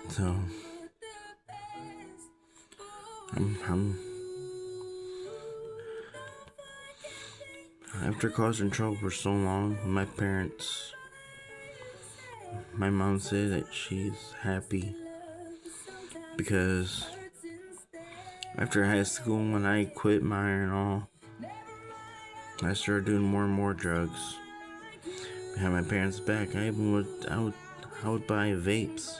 So I'm after causing trouble for so long, my mom said that she's happy because after high school, when I quit Meyer and all, I started doing more and more drugs. Behind my parents' back, I would buy vapes.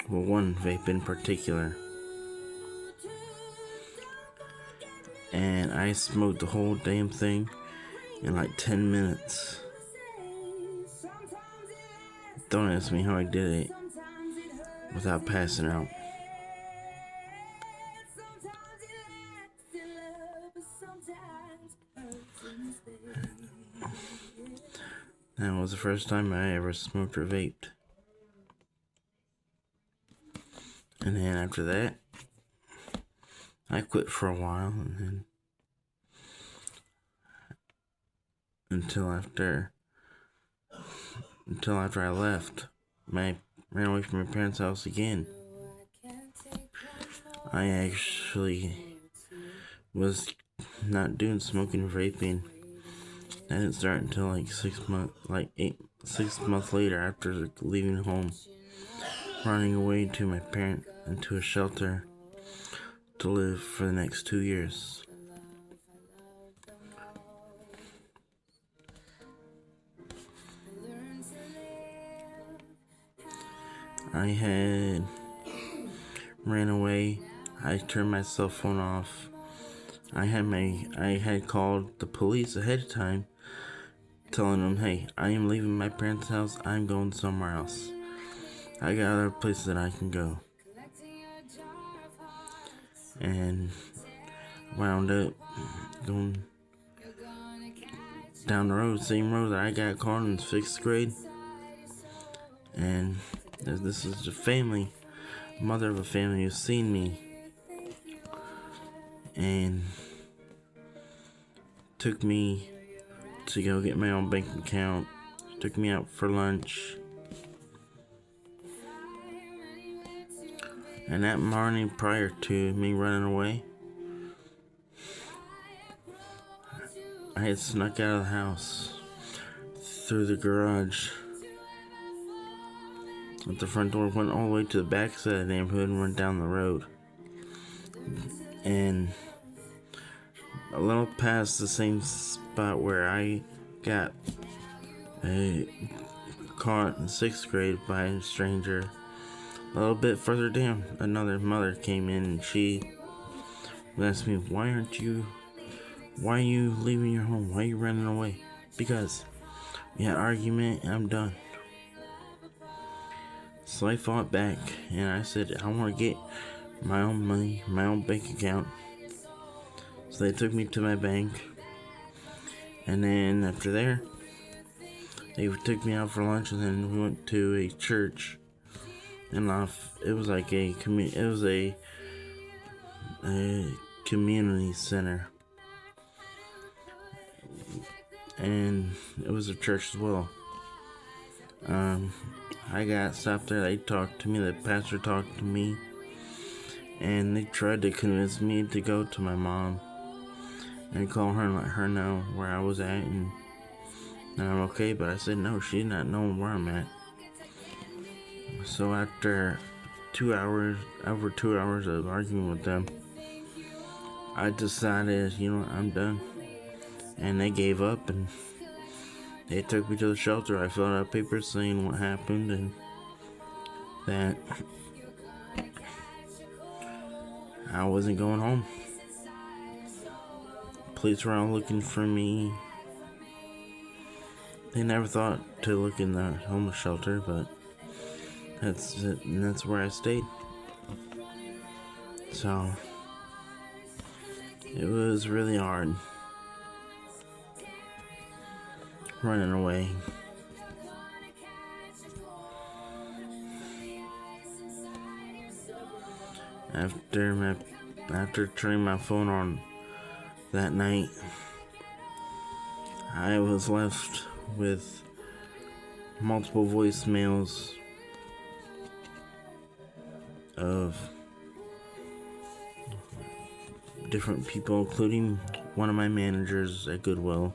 Well, one vape in particular, and I smoked the whole damn thing in like 10 minutes. Don't ask me how I did it without passing out. That was the first time I ever smoked or vaped. And then after that, I quit for a while, and then until after I left, I ran away from my parents' house again. I actually was not doing smoking or vaping. I didn't start until like 6 months later after leaving home, running away to my parent into a shelter to live for the next 2 years. I had ran away. I turned my cell phone off. I had called the police ahead of time, telling them, hey, I am leaving my parents' house. I'm going somewhere else. I got other places that I can go. And wound up going down the road, same road that I got caught in 6th grade. And this is a mother of a family who's seen me and took me to go get my own bank account, took me out for lunch. And that morning prior to me running away, I had snuck out of the house through the garage at the front door, went all the way to the back side of the neighborhood and went down the road. And a little past the same spot where I got caught in 6th grade by a stranger, a little bit further down, another mother came in and she asked me, why are you leaving your home? Why are you running away? Because we had an argument and I'm done. So I fought back and I said, I want to get my own money, my own bank account. So they took me to my bank. And then after there, they took me out for lunch, and then we went to a church. And it was like a community center. And it was a church as well. I got stopped there. They talked to me. The pastor talked to me. And they tried to convince me to go to my mom and call her and let her know where I was at and I'm okay. But I said no, she's not knowing where I'm at. So after over 2 hours of arguing with them, I decided, I'm done. And they gave up and they took me to the shelter. I filled out papers saying what happened and that I wasn't going home. Police were out looking for me. They never thought to look in the homeless shelter, but that's it, and that's where I stayed. So it was really hard running away. After turning my phone on that night, I was left with multiple voicemails of different people, including one of my managers at Goodwill,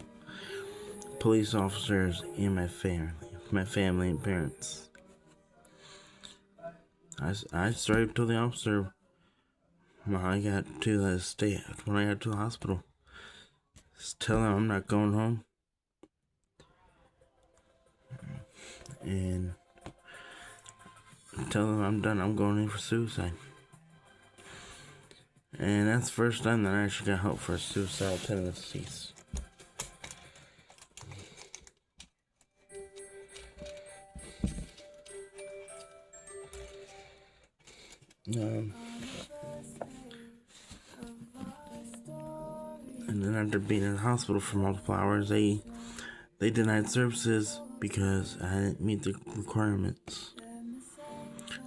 police officers, and my family and parents. I straight told the officer when I got to the hospital. Just tell him I'm not going home. And tell him I'm done. I'm going in for suicide. And that's the first time that I actually got help for suicidal tendencies. And then after being in the hospital for multiple hours, they denied services because I didn't meet the requirements.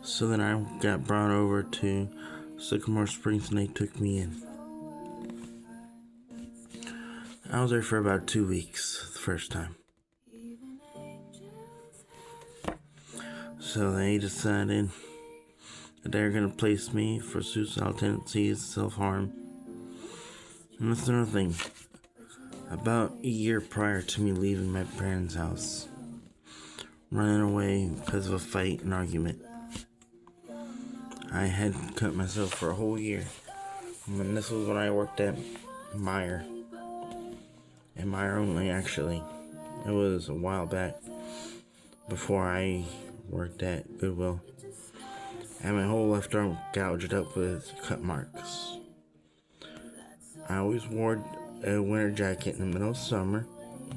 So then I got brought over to Sycamore Springs and they took me in. I was there for about 2 weeks the first time. So they decided that they were going to place me for suicidal tendencies, self-harm. And that's another thing. About a year prior to me leaving my parents' house, running away because of a fight and argument, I had cut myself for a whole year. And this was when I worked at Meijer. And Meijer only, actually. It was a while back before I worked at Goodwill. And my whole left arm gouged up with cut marks. I always wore a winter jacket in the middle of summer.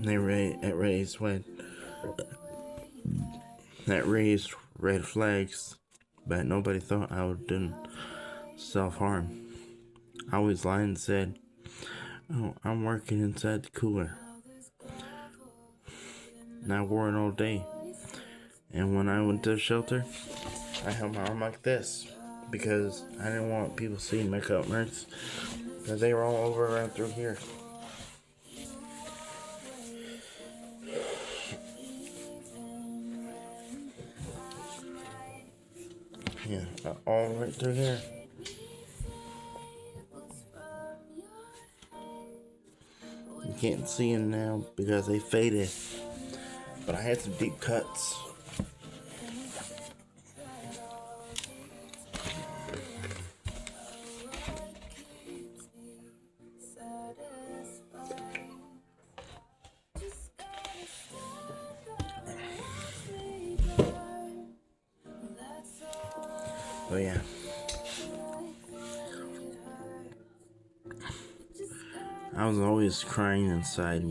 That raised red flags, but nobody thought I was doing self-harm. I always lied and said, "Oh, I'm working inside the cooler." And I wore it all day. And when I went to the shelter, I held my arm like this because I didn't want people seeing my cut marks because they were all over right through here. Yeah, all right through here. You can't see them now because they faded, but I had some deep cuts. But yeah, I was always crying inside.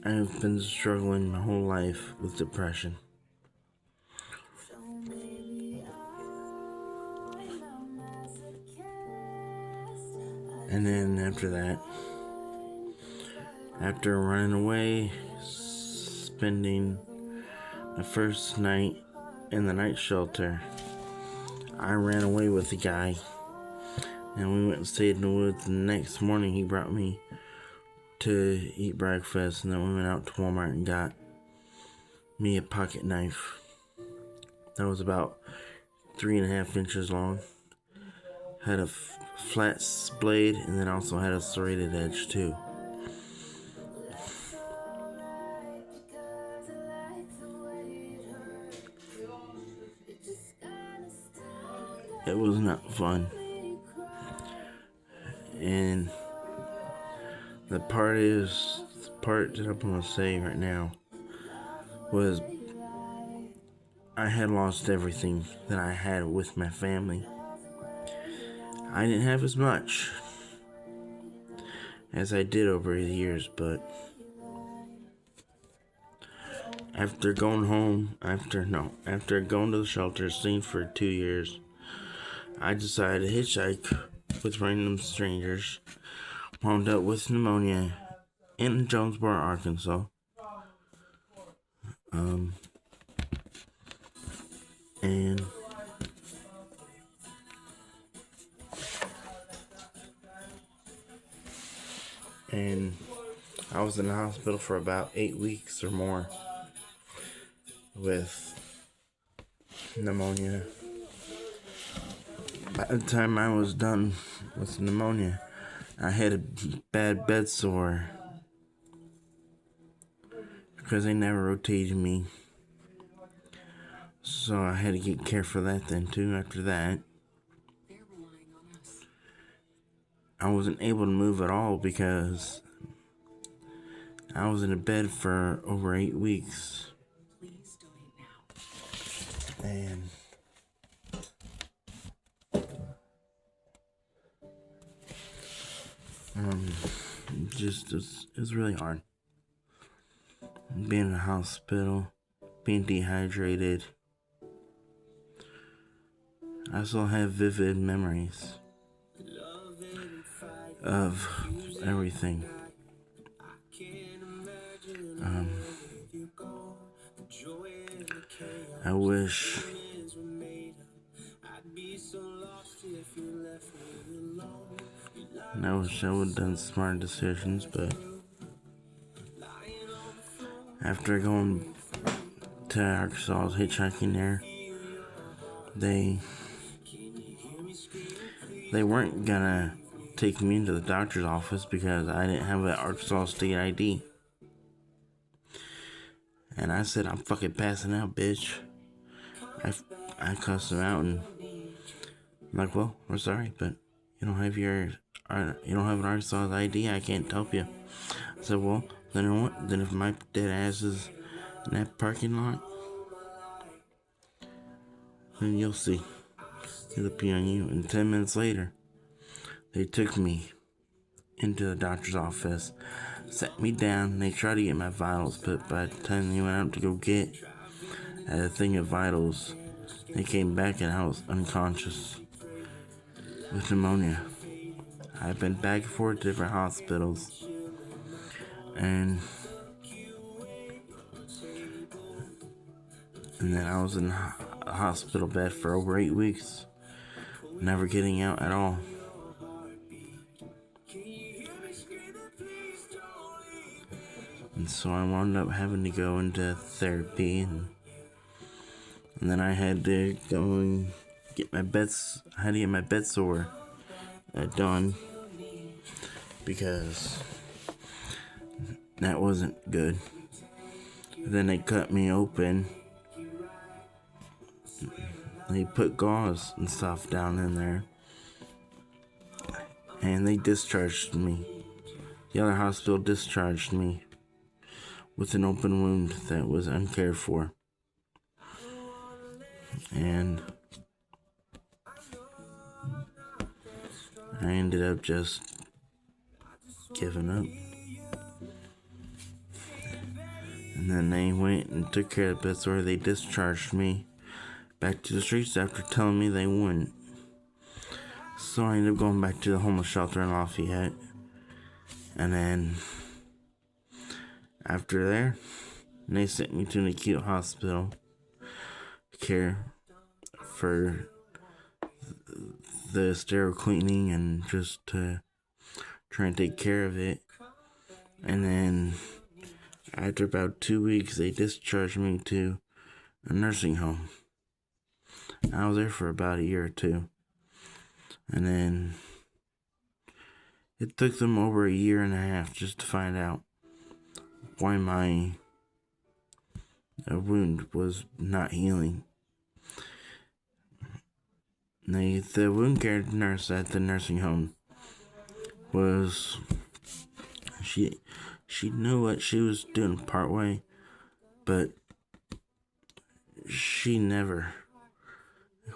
I've been struggling my whole life with depression. And then after that, after running away, spending the first night in the night shelter, I ran away with a guy. And we went and stayed in the woods. And the next morning, he brought me to eat breakfast. And then we went out to Walmart and got me a pocket knife that was about 3.5 inches long. Had a flat blade and then also had a serrated edge too. It was not fun. And the part that I'm gonna say right now was I had lost everything that I had with my family. I didn't have as much as I did over the years, but after going to the shelter, staying for 2 years, I decided to hitchhike with random strangers. Wound up with pneumonia in Jonesboro, Arkansas. Um, and I was in the hospital for about 8 weeks or more with pneumonia. By the time I was done with pneumonia, I had a bad bed sore because they never rotated me. So I had to get care for that then too. After that, I wasn't able to move at all because I was in a bed for over 8 weeks. And just it was really hard. Being in the hospital, being dehydrated. I still have vivid memories of everything. I wish I would have done smart decisions, but after going to Arkansas, I was hitchhiking there. They weren't gonna take me into the doctor's office because I didn't have an Arkansas state ID. And I said, I'm fucking passing out, bitch. I cussed them out and I'm like, well, we're sorry, but you don't have an Arkansas ID. I can't help you. I said, well, then you know what? Then if my dead ass is in that parking lot, then you'll see. It'll be on you. And 10 minutes later, they took me into the doctor's office, sat me down, and they tried to get my vitals, but by the time they went out to go get a thing of vitals, they came back and I was unconscious with pneumonia. I've been back and forth to different hospitals, and then I was in a hospital bed for over 8 weeks, never getting out at all. And so I wound up having to go into therapy, and then I had to go and get my bed sore done because that wasn't good. Then they cut me open. They put gauze and stuff down in there, and they discharged me. The other hospital discharged me with an open wound that was uncared for. And I ended up just giving up. And then they went and took care of the bed sore. They discharged me back to the streets after telling me they wouldn't. So I ended up going back to the homeless shelter in Lafayette. And then after there, they sent me to an acute hospital care for the sterile cleaning and just to try and take care of it. And then after about 2 weeks, they discharged me to a nursing home. I was there for about a year or two. And then it took them over a year and a half just to find out why my wound was not healing. The wound care nurse at the nursing home was, she knew what she was doing part way, but she never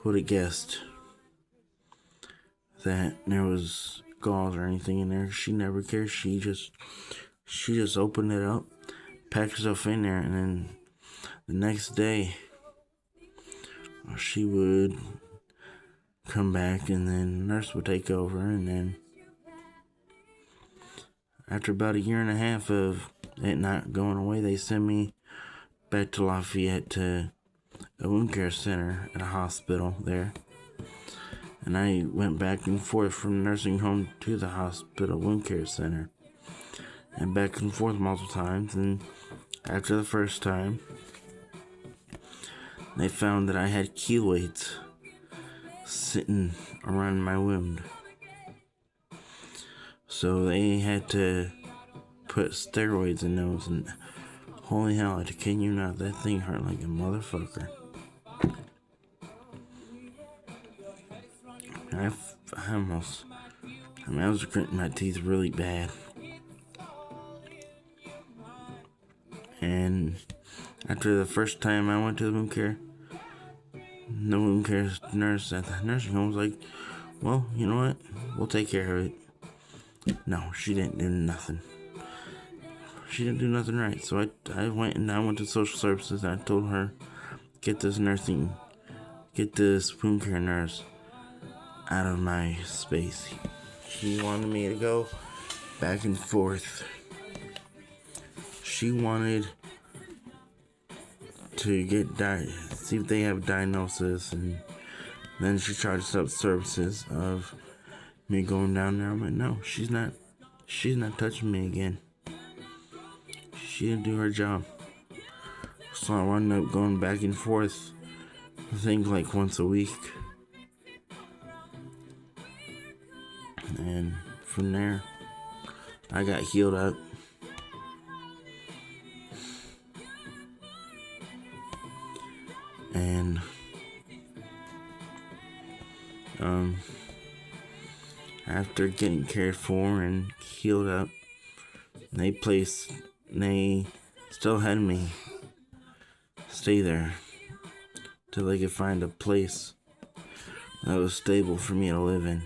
would have guessed that there was gauze or anything in there. She never cared. She just opened it up, packed herself in there, and then the next day she would come back, and then the nurse would take over, and then after about a year and a half of it not going away, they sent me back to Lafayette to a wound care center at a hospital there. And I went back and forth from the nursing home to the hospital wound care center. And back and forth multiple times. And after the first time, they found that I had keloids sitting around my wound. So they had to put steroids in those, and holy hell, I kid you not, that thing hurt like a motherfucker. I was gritting my teeth really bad. And after the first time I went to the wound care, the wound care nurse at the nursing home was like, well, you know what? We'll take care of it. No, she didn't do nothing. She didn't do nothing right. So I went to social services and I told her, get this wound care nurse out of my space. She wanted me to go back and forth. She wanted to see if they have diagnosis, and then she tried to set up services of me going down there. I'm like, no, she's not touching me again. She didn't do her job. So I wound up going back and forth, I think like once a week. And from there, I got healed up. And after getting cared for and healed up, they still had me stay there till they could find a place that was stable for me to live in.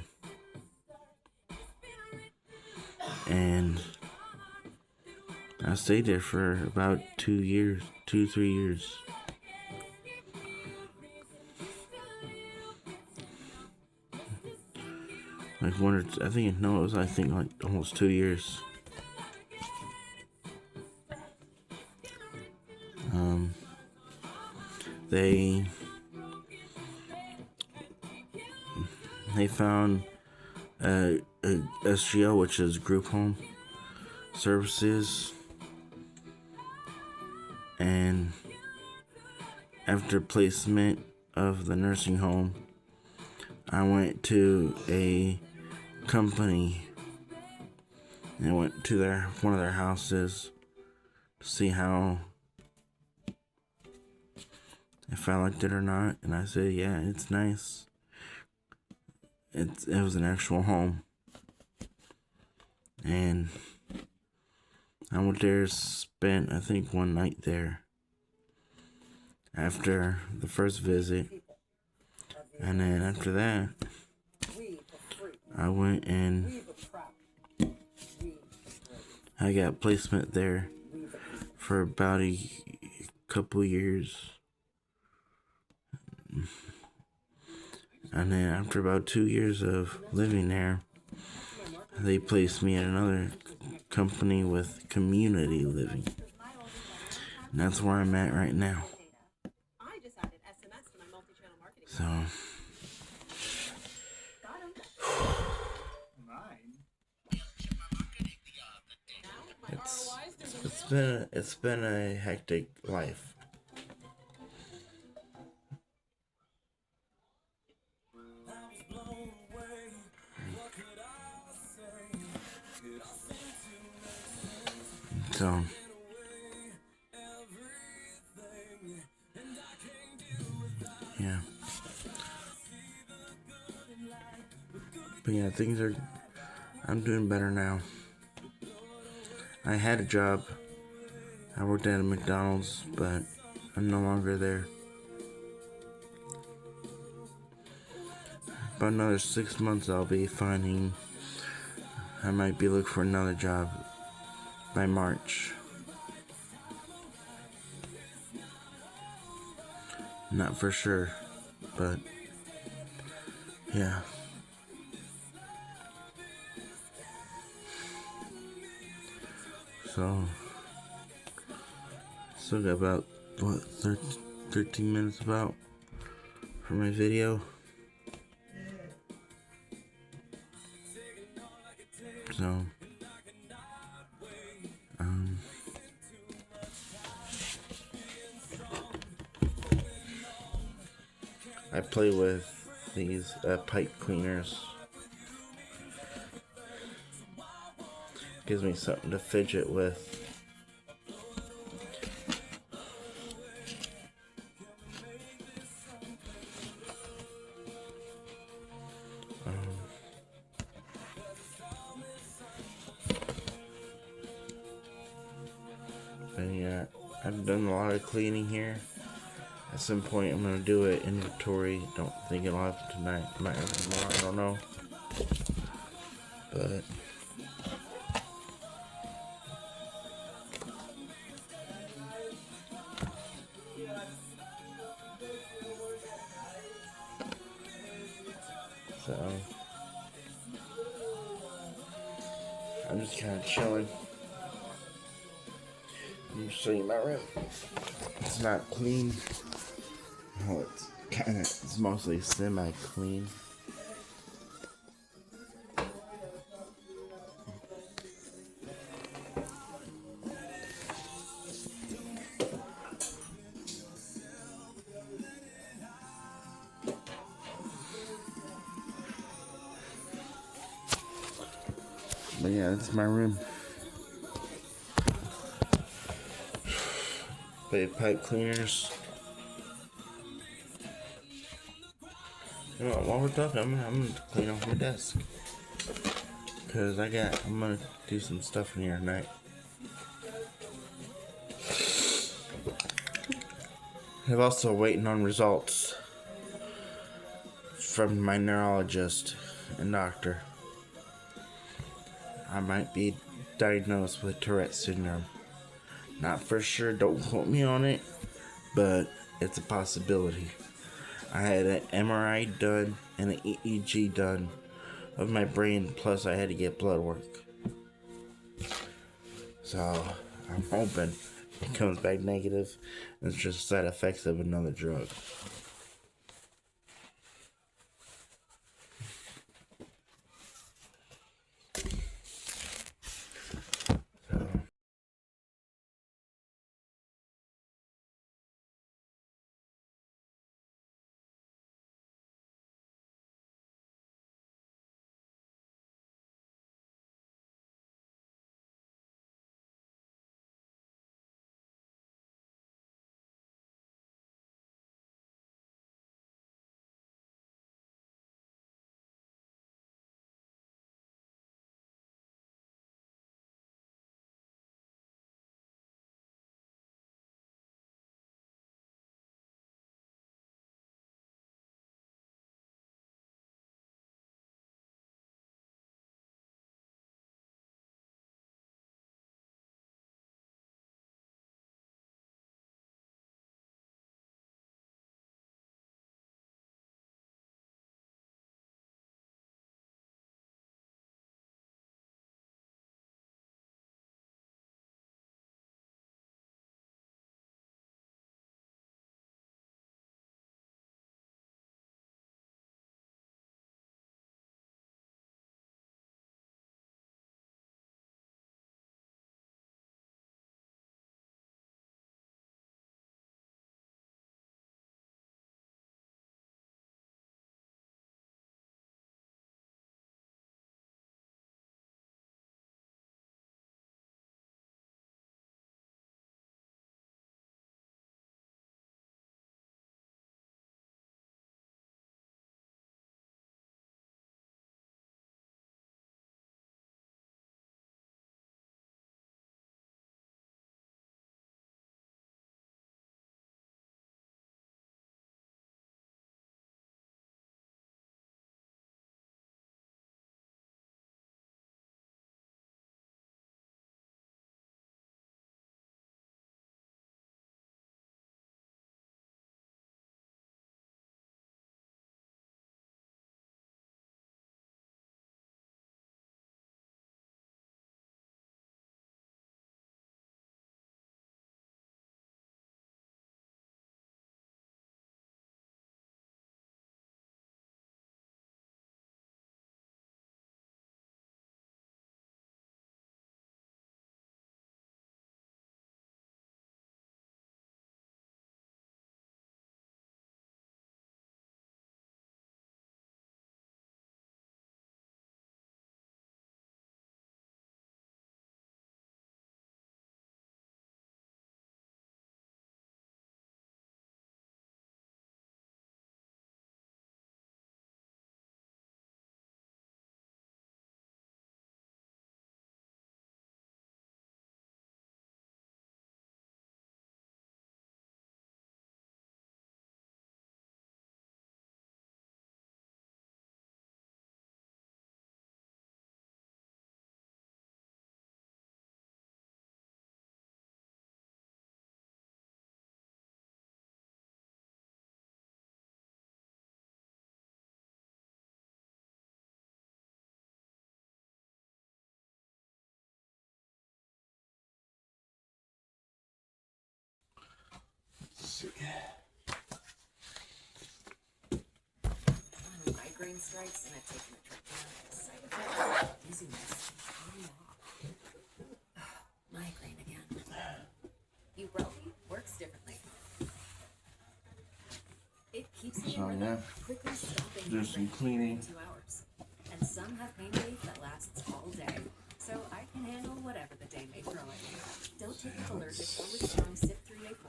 And I stayed there for about 2 to 3 years. Like I think like almost 2 years. They found a SGO, which is group home services, and after placement of the nursing home, I went to a company and went to one of their houses to see if I liked it or not, and I said, yeah, it's nice. It was an actual home, and I went there, spent I think one night there after the first visit, and then after that I went and I got placement there for about a couple years. And then after about 2 years of living there, they placed me at another company with community living. And that's where I'm at right now. So it's been a hectic life. So yeah. But yeah, I'm doing better now. I had a job. I worked at a McDonald's, but I'm no longer there. About another 6 months I might be looking for another job by March. Not for sure, but Yeah. So, still got about, what, 13 minutes about for my video. So, I play with these pipe cleaners. Gives me something to fidget with. But yeah, I've done a lot of cleaning here. At some point, I'm gonna do an inventory. Don't think it'll happen tonight. Might happen tomorrow. I don't know. But so I'm just kind of chilling. I'm gonna show you my room. It's not clean. Well, it's mostly semi-clean. But yeah, that's my room. Big pipe cleaners. You know what, while we're talking, I'm gonna clean off my desk. Cause I'm gonna do some stuff in here tonight. I'm also waiting on results from my neurologist and doctor. I might be diagnosed with Tourette syndrome. Not for sure, don't quote me on it, but it's a possibility. I had an MRI done and an EEG done of my brain, plus I had to get blood work. So I'm hoping it comes back negative. It's just side effects of another drug. strikes and I've taken a trip down. Side effects, dizziness, on and off. Migraine again. Ubrelvy works differently. It keeps me in rhythm, quickly stopping Do some migraine cleaning. in 2 hours. And some have pain relief that lasts all day. So I can handle whatever the day may throw at me. Don't take up allergic or with strong sip